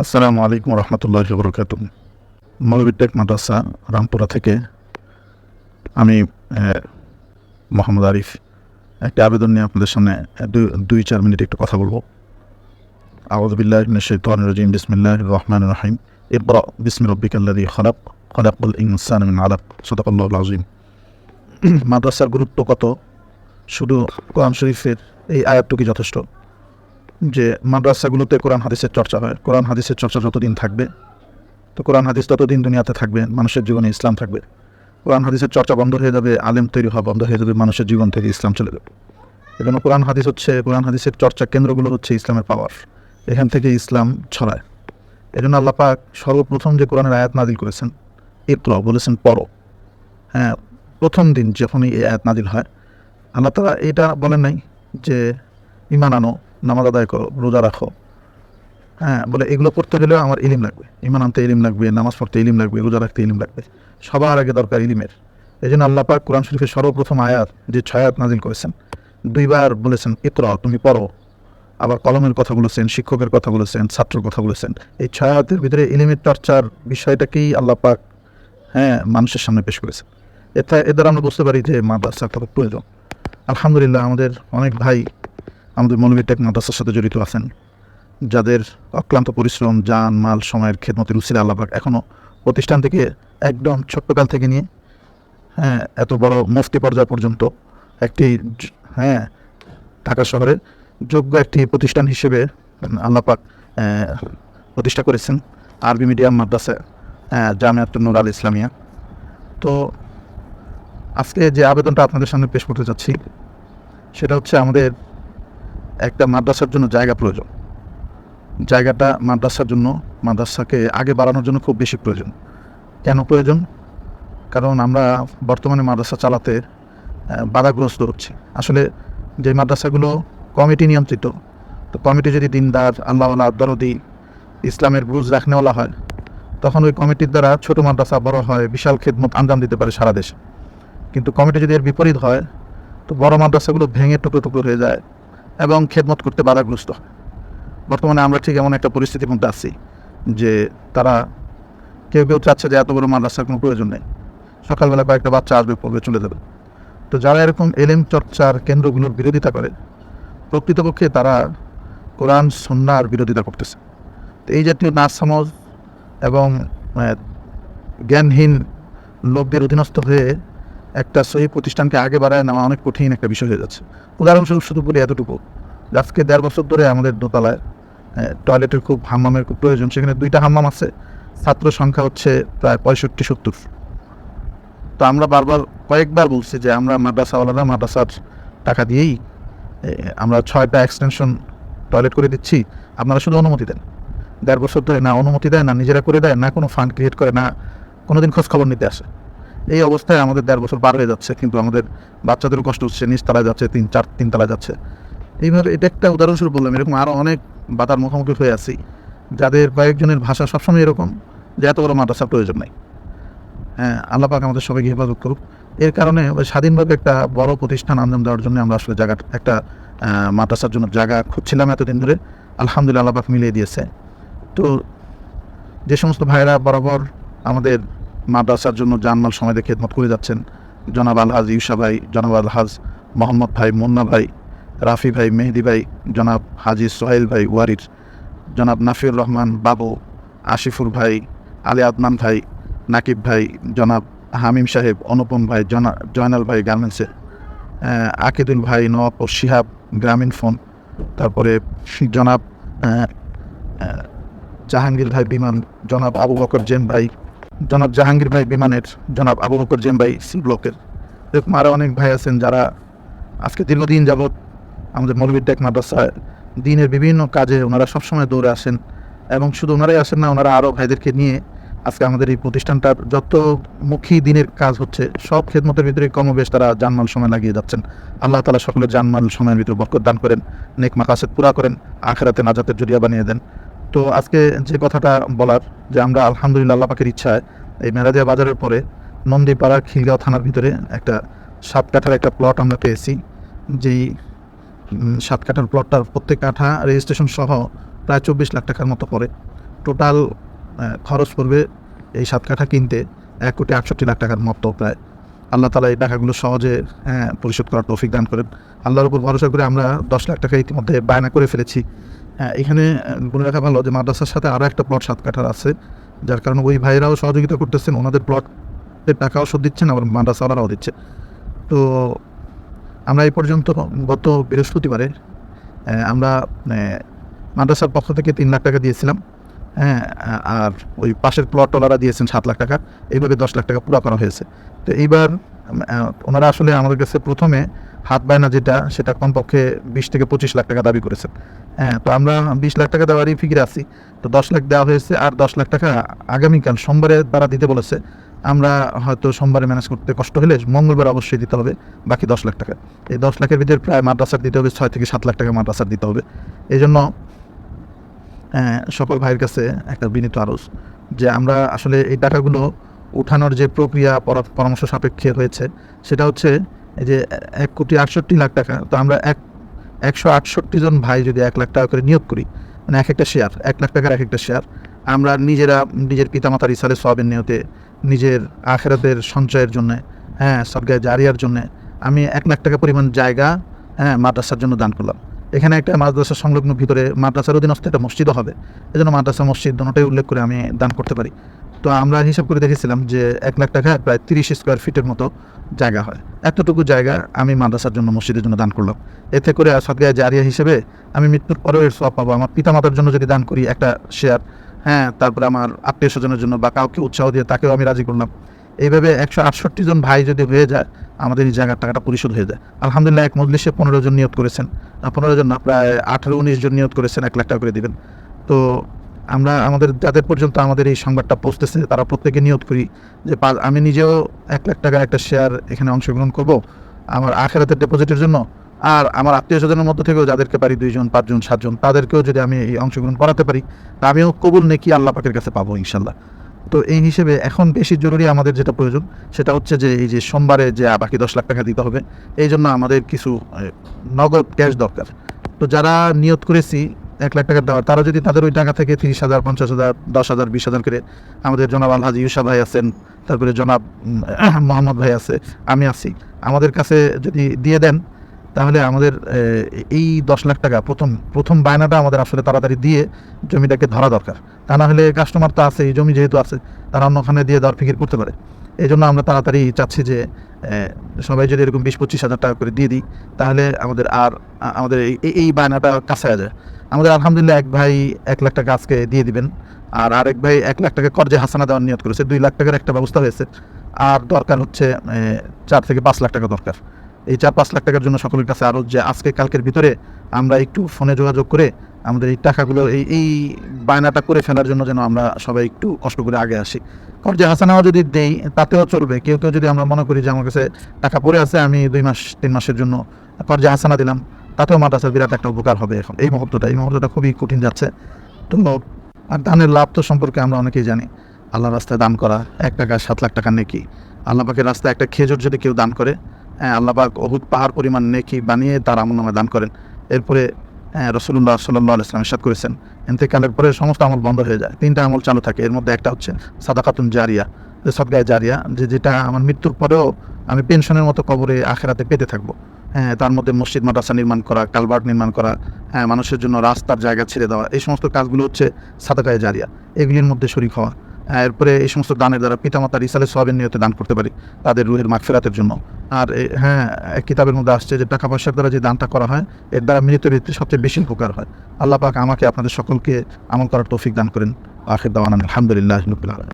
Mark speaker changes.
Speaker 1: আসসালামু আলাইকুম রহমতুল্লাহি বরকাতুহ। মৌলভী টেক মাদ্রাসা রামপুরা থেকে আমি মোহাম্মদ আরিফ একটা আবেদন নিয়ে আপনাদের সামনে 2-4 মিনিট একটু কথা বলবো। আউযু বিল্লাহি মিনাশ শাইতানির রাজিম। বিসমিল্লাহির রহমানির রহিম। ইকরা বিসমি রাব্বিকাল্লাযী খালাক খালাকাল ইনসানা মিন আলাক। সাদাকাল্লাহুল আযীম। মাদ্রাসার গুরুত্ব কত শুধু কোরআন শরীফের এই আয়াতটুকুই যথেষ্ট যে মাদ্রাসাগুলোতে কোরআন হাদিসের চর্চা হয়। কোরআন হাদিসের চর্চা যতদিন থাকবে তো কোরআন হাদিস ততদিন দুনিয়াতে থাকবে, মানুষের জীবনে ইসলাম থাকবে। কোরআন হাদিসের চর্চা বন্ধ হয়ে যাবে, আলেম তৈরি হওয়া বন্ধ হয়ে যাবে, মানুষের জীবন থেকে ইসলাম চলে যাবে। এজন্য কোরআন হাদিসের চর্চা কেন্দ্রগুলো হচ্ছে ইসলামের পাওয়ার, এখান থেকে ইসলাম ছড়ায়। এজন্য আল্লাহ পাক সর্বপ্রথম যে কোরআনের আয়াত নাজিল করেছেন, ইকরা বলেছেন পড়ো। হ্যাঁ, প্রথম দিন যখন এই আয়াত নাজিল হয় আল্লাহ তাআলা এটা বলেন নাই যে ঈমান আনো, নামাজ আদায় করো, রোজা রাখো। হ্যাঁ, বলে এগুলো পড়তে গেলেও আমার ইলিম লাগবে, ঈমান আনতে ইলিম লাগবে, নামাজ পড়তে ইলিম লাগবে, রোজা রাখতে ইলিম লাগবে। সবার আগে দরকার ইলিমের। এই জন্য আল্লাহ পাক কোরআন শরীফের সর্বপ্রথম আয়াত যে 6 আয়াত নাজিল করেছেন, 2 বার বলেছেন ইকরা, তুমি পড়ো। আবার কলমের কথা বলেছেন, শিক্ষকের কথা বলেছেন, ছাত্রের কথা বলেছেন। এই 6 আয়াতের ভিতরে ইলিমের চর্চার বিষয়টাকেই আল্লাহ পাক মানুষের সামনে পেশ করেছেন। এর দ্বারা আমরা বুঝতে পারি যে মাদ্রাসা কত প্রয়োজন। আলহামদুলিল্লাহ আমাদের অনেক ভাই আমাদের মৌলভী টেক মাদ্রাসার সাথে জড়িত আছেন, যাদের অক্লান্ত পরিশ্রম, জান মাল, সময়ের খেদমতের উসিলা আল্লাহ পাক এখনও প্রতিষ্ঠান থেকে একদম ছোট্টকাল থেকে নিয়ে এত বড় মুফতি পর্যায় পর্যন্ত একটি ঢাকা শহরে যোগ্য একটি প্রতিষ্ঠান হিসেবে আল্লাহ পাক প্রতিষ্ঠা করেছেন আরবি মিডিয়াম মাদ্রাসা জামিয়াতুন নূর আল ইসলামিয়া। তো আজকে যে আবেদনটা আপনাদের সামনে পেশ করতে যাচ্ছি সেটা হচ্ছে আমাদের একটা মাদ্রাসার জন্য জায়গা প্রয়োজন। জায়গাটা মাদ্রাসাকে আগে বাড়ানোর জন্য খুব বেশি প্রয়োজন। কেন প্রয়োজন? কারণ আমরা বর্তমানে মাদ্রাসা চালাতে বাধাগ্রস্ত হচ্ছি। আসলে যে মাদ্রাসাগুলো কমিটি নিয়ন্ত্রিত, তো কমিটি যদি দিনদার, আল্লাহওয়ালা, দরদি, ইসলামের বুঝ রাখনেওয়ালা হয়, তখন ওই কমিটির দ্বারা ছোট মাদ্রাসা বড় হয়, বিশাল খেদমত আঞ্জাম দিতে পারে সারা দেশে। কিন্তু কমিটি যদি এর বিপরীত হয় তো বড় মাদ্রাসাগুলো ভেঙে টুকরো টুকরো হয়ে যায় এবং খেদমত করতে বাধাগ্রস্ত হয়। বর্তমানে আমরা ঠিক এমন একটা পরিস্থিতির মধ্যে আছি যে তারা কেউ চাচ্ছে যে এত বড় মাদ্রাসার কোনো প্রয়োজন নেই, সকালবেলা কয়েকটা বাচ্চা আসবে, পড়বে, চলে যাবে। তো যারা এরকম এলেম চর্চার কেন্দ্রগুলোর বিরোধিতা করে, প্রকৃতপক্ষে তারা কোরআন সুন্নাহর বিরোধিতা করতেছে। তো এই জাতীয় নাচ সমাজ এবং জ্ঞানহীন লোকদের অধীনস্থ হয়ে একটা সহি প্রতিষ্ঠানকে আগে বাড়ায় নেওয়া অনেক কঠিন একটা বিষয় হয়ে যাচ্ছে। উদাহরণস্বরূপ শুধু বলি এতটুকু, আজকে 1.5 বছর ধরে আমাদের দোতলায় টয়লেটের হাম্মামের খুব প্রয়োজন। সেখানে 2টা হাম্মাম আছে, ছাত্র সংখ্যা হচ্ছে প্রায় 65-70। তো আমরা কয়েকবার বলছি যে আমরা মাদ্রাসাওয়ালারা মাদ্রাসার টাকা দিয়েই আমরা 6টা এক্সটেনশন টয়লেট করে দিচ্ছি, আপনারা শুধু অনুমতি দেন। 1.5 বছর ধরে না অনুমতি দেয়, না নিজেরা করে দেয়, না কোনো ফান্ড ক্রিয়েট করে, না কোনোদিন খোঁজ খবর নিতে আসে। এই অবস্থায় আমাদের 1.5 বছর পার হয়ে যাচ্ছে, কিন্তু আমাদের বাচ্চাদেরও কষ্ট হচ্ছে, নিচতলায় যাচ্ছে, 3 তলায় যাচ্ছে। এইভাবে এটা একটা উদাহরণস্বরূপ বললাম। এরকম আরও অনেক বাধার মুখোমুখি হয়ে আছি, যাদের কয়েকজনের ভাষা সবসময় এরকম যে এত বড় মাদ্রাসার প্রয়োজন নাই। আল্লাহ পাক আমাদের সবাইকে হেফাজত করুক। এর কারণে স্বাধীনভাবে একটা বড় প্রতিষ্ঠান আঞ্জাম দেওয়ার জন্য আমরা আসলে একটা মাদ্রাসার জন্য জায়গা খুঁজছিলাম এতদিন ধরে। আলহামদুলিল্লাহ আল্লাহ পাক মিলিয়ে দিয়েছে। তো যে সমস্ত ভাইরা বরাবর আমাদের মাদ্রাসার জন্য জানমাল সময় দিয়ে খেদমত করে যাচ্ছেন, জনাব আলহাজ ইউসা ভাই, জনাব আলহাজ মোহাম্মদ ভাই, মুন্না ভাই, রাফি ভাই, মেহেদি ভাই, জনাব হাজি সোহেল ভাই ওয়ারির, জনাব নাফিউর রহমান বাবু, আশিফুর ভাই, আলী আদনান ভাই, নাকিব ভাই, জনাব হামিম সাহেব, অনুপম ভাই, জয়নাল ভাই গার্মেন্টসে, আকিদুল ভাই, নওয়াব ও শিহাব গ্রামীণ ফোন, তারপরে জনাব জাহাঙ্গীর ভাই বিমান, জনাব আবু বকর জেম ভাই, জনাব জাহাঙ্গীর ভাই বিমানের, জনাব আবু বকর জেম ভাই সি ব্লকের। এরকম আরও অনেক ভাই আছেন যারা আজকে দীর্ঘদিন যাবৎ আমাদের মৌলভী টেক মাদ্রাসায় দিনের বিভিন্ন কাজে ওনারা সবসময় দৌড়ে আসেন। এবং শুধু ওনারাই আসেন না, ওনারা আরও ভাইদেরকে নিয়ে আজকে আমাদের এই প্রতিষ্ঠানটার যত মুখী দিনের কাজ হচ্ছে সব খেদমতের ভিতরে কমবেশ তারা জানমাল সময় লাগিয়ে যাচ্ছেন। আল্লাহ তাআলা সকলের জানমাল সময়ের ভিতরে বরকত দান করেন, নেক মাকাসেদ পুরা করেন, আখিরাতে নাজাতের জরিয়া বানিয়ে দেন। তো আজকে যে কথাটা বলার, যে আমরা আলহামদুলিল্লাহ আল্লাহ পাকের ইচ্ছায় এই মেরাদিয়া বাজারের পরে নন্দীপাড়া খিলগাঁও থানার ভিতরে একটা 7 কাঠার একটা প্লট আমরা পেয়েছি। যেই 7 কাঠার প্লটটার প্রত্যেক কাঠা রেজিস্ট্রেশন সহ প্রায় 24 লাখ টাকার মতো পড়ে। টোটাল খরচ পড়বে এই 7 কাঠা কিনতে 1,68,00,000 টাকার মতো প্রায়। আল্লাহ তাআলা এই টাকাগুলো সহজে পরিশোধ করার তৌফিক দান করেন। আল্লাহর উপর ভরসা করে আমরা 10 লাখ টাকা ইতিমধ্যে বায়না করে ফেলেছি। এখানে বলে রাখা ভালো যে মাদ্রাসার সাথে আরও একটা প্লট 7 কাঠার আছে, যার কারণে ওই ভাইরাও সহযোগিতা করতেছেন, ওনাদের প্লটের টাকাও শোধ দিচ্ছেন, আবার মাদ্রাসাওয়ালারাও দিচ্ছে। তো আমরা এই পর্যন্ত গত বৃহস্পতিবারে আমরা মাদ্রাসার পক্ষ থেকে 3 লাখ টাকা দিয়েছিলাম, আর ওই পাশের প্লটওয়ালারা দিয়েছেন 7 লাখ টাকা, এইভাবে 10 লাখ টাকা পুরো করা হয়েছে। তো এইবার ওনারা আসলে আমাদের কাছে প্রথমে হাত বায়না যেটা, সেটা কমপক্ষে 20 থেকে 25 লাখ টাকা দাবি করেছেন। তো আমরা 20 লাখ টাকা দেওয়ারই ফিকিরে আছি। তো 10 লাখ দেওয়া হয়েছে, আর 10 লাখ টাকা আগামীকাল সোমবারে তারা দিতে বলেছে। আমরা হয়তো সোমবারে ম্যানেজ করতে কষ্ট হলে মঙ্গলবার অবশ্যই দিতে হবে বাকি 10 লাখ টাকা। এই 10 লাখের ভিতরে প্রায় মাদ্রাসার দিতে হবে 6 থেকে 7 লাখ টাকা মাদ্রাসার দিতে হবে। এই জন্য সকল ভাইয়ের কাছে একটা বিনীত আরজ যে আমরা আসলে এই টাকাগুলো উঠানোর যে প্রক্রিয়া পরামর্শ সাপেক্ষে হয়েছে, সেটা হচ্ছে এই যে 1,68,00,000 টাকা। তো আমরা 168 জন ভাই যদি 1 লাখ টাকা করে নিয়োগ করি, মানে এক একটা শেয়ার 1 লাখ টাকার এক একটা শেয়ার, আমরা নিজের পিতামাতার ইসালে সওয়াবের নিয়তে, নিজের আখেরাতের সঞ্চয়ের জন্য, সদকায়ে জারিয়ার জন্য আমি 1 লাখ টাকা পরিমাণ জায়গা মাদ্রাসার জন্য দান করলাম। এখানে একটা মাদ্রাসা সংলগ্ন ভিতরে মাদ্রাসার অধীনস্থ একটা মসজিদও হবে, এজন্য মাদ্রাসা মসজিদ দুটোটাই উল্লেখ করে আমি দান করতে পারি। তো আমরা হিসাব করে দেখেছিলাম যে 1 লাখ টাকা প্রায় 30 স্কোয়ার ফিটের মতো জায়গা হয়। এতটুকু জায়গা আমি মাদ্রাসার জন্য, মসজিদের জন্য দান করলাম। এতে করে সদকায়ে জারিয়া হিসেবে আমি মৃত্যুর পরেও এর সওয়াব পাবো। আমার পিতামাতার জন্য যদি দান করি একটা শেয়ার, তারপরে আমার আত্মীয় স্বজনের জন্য বা কাউকে উৎসাহ দিয়ে তাকেও আমি রাজি করলাম। এইভাবে 168 জন ভাই যদি হয়ে যায়, আমাদের এই জায়গার টাকাটা পরিশোধ হয়ে যায়। আলহামদুলিল্লাহ, এক মজলিসে 15 জন নিয়ত করেছেন, 15 জন না, প্রায় 18-19 জন নিয়ত করেছেন 1 লাখ টাকা করে দিবেন। তো আমরা যাদের পর্যন্ত আমাদের এই সংবাদটা পৌঁছতেছে, তারা প্রত্যেকে নিয়ত করি যে আমি নিজেও 1 লাখ টাকার একটা শেয়ার এখানে অংশগ্রহণ করব আমার আখেরাতের ডিপোজিটের জন্য, আর আমার আত্মীয় স্বজনের মধ্যে থেকেও যাদেরকে পারি 2 জন, 5 জন, 7 জন, তাদেরকেও যদি আমি এই অংশগ্রহণ করাতে পারি, তা আমিও কবুল নেকি আল্লাহ পাকের কাছে পাবো ইনশাল্লাহ। তো এই হিসেবে এখন বেশি জরুরি আমাদের যেটা প্রয়োজন, সেটা হচ্ছে যে এই যে সোমবারে যে বাকি 10 লাখ টাকা দিতে হবে, এই জন্য আমাদের কিছু নগদ ক্যাশ দরকার। তো যারা নিয়ত করেছি 1 লাখ টাকা দেওয়ার, তারা যদি তাদের ওই টাকা থেকে 30,000, 50,000, 10,000, 20,000 করে, আমাদের জনাব আলহাজি ইউসা ভাই আছেন, তারপরে জনাব মোহাম্মদ ভাই আছে, আমি আছি, আমাদের কাছে যদি দিয়ে দেন, তাহলে আমাদের এই 10 লাখ টাকা প্রথম বায়নাটা আমাদের আসলে তাড়াতাড়ি দিয়ে জমিটাকে ধরা দরকার। তা না হলে কাস্টমার তো আছে, এই জমি যেহেতু আছে, তারা অন্যখানে দিয়ে দর ফিকির করতে পারে। এই জন্য আমরা তাড়াতাড়ি চাচ্ছি যে সবাই যদি এরকম 20-25 হাজার টাকা করে দিয়ে দিই, তাহলে আমাদের এই বায়নাটা কাছে যায়। আমাদের আলহামদুলিল্লাহ এক ভাই 1 লাখ টাকা আজকে দিয়ে দিবেন, আর আরেক ভাই 1 লাখ টাকা কর্জে হাসানা দেওয়ার নিয়ত করেছে। 2 লাখ টাকার একটা ব্যবস্থা হয়েছে, আর দরকার হচ্ছে 4 থেকে 5 লাখ টাকা দরকার। এই 4-5 লাখ টাকার জন্য সকলের কাছে আরও যে আজকে কালকের ভিতরে আমরা একটু ফোনে যোগাযোগ করে আমাদের এই টাকাগুলো এই বায়নাটা করে ফেলার জন্য যেন আমরা সবাই একটু কষ্ট করে আগে আসি। কর্জে হাসানাও যদি দেই তাতেও চলবে। কেউ যদি আমরা মনে করি যে আমার কাছে টাকা পড়ে আছে, আমি 2 মাস 3 মাসের জন্য কর্জে হাসানা দিলাম, তাতেও মাদ্রাসার বিরাট একটা উপকার হবে। এখন এই মুহূর্তটা খুবই কঠিন যাচ্ছে। তো আর দানের লাভ তো সম্পর্কে আমরা অনেকেই জানি। আল্লাহর রাস্তায় দান করা 1 টাকা 7 লাখ টাকা নেকি। আল্লাহ পাকের রাস্তায় একটা খেজুর যদি কেউ দান করে, আল্লাহ পাক অহুদ পাহাড় পরিমাণ নেকি বানিয়ে তার আমলনামায় দান করেন। এরপরে রাসূলুল্লাহ সাল্লাল্লাহু আলাইহি ওয়াসাল্লাম ইরশাদ করেছেন, ইন্তেকালের পরে সমস্ত আমল বন্ধ হয়ে যায়, 3টা আমল চালু থাকে। এর মধ্যে একটা হচ্ছে সাদাকাতুন জারিয়া, সদকায়ে জারিয়া, যেটা আমার মৃত্যুর পরেও আমি পেনশনের মতো কবরে আখেরাতে পেতে থাকবো। তার মধ্যে মসজিদ মাদ্রাসা নির্মাণ করা, কালভার্ট নির্মাণ করা, মানুষের জন্য রাস্তার জায়গা ছেড়ে দেওয়া, এই সমস্ত কাজগুলো হচ্ছে সাদাকায়ে জারিয়া, এগুলির মধ্যে শরীক হওয়া। এরপরে এই সমস্ত দানের দ্বারা পিতামাতার ইসালে সওয়াবের নিয়তে দান করতে পারি তাদের রুহের মাগফিরাতের জন্য। আর এক কিতাবের মধ্যে আসছে যে টাকা পয়সার দ্বারা যে দানটা করা হয়, এর দ্বারা মৃত্যুর সবচেয়ে বেশি উপকার হয়। আল্লাহ পাক আমাকে আপনাদের সকলকে আমল করার তৌফিক দান করেন। আখির দাওয়ানা আলহামদুলিল্লাহি রাব্বিল আলামিন।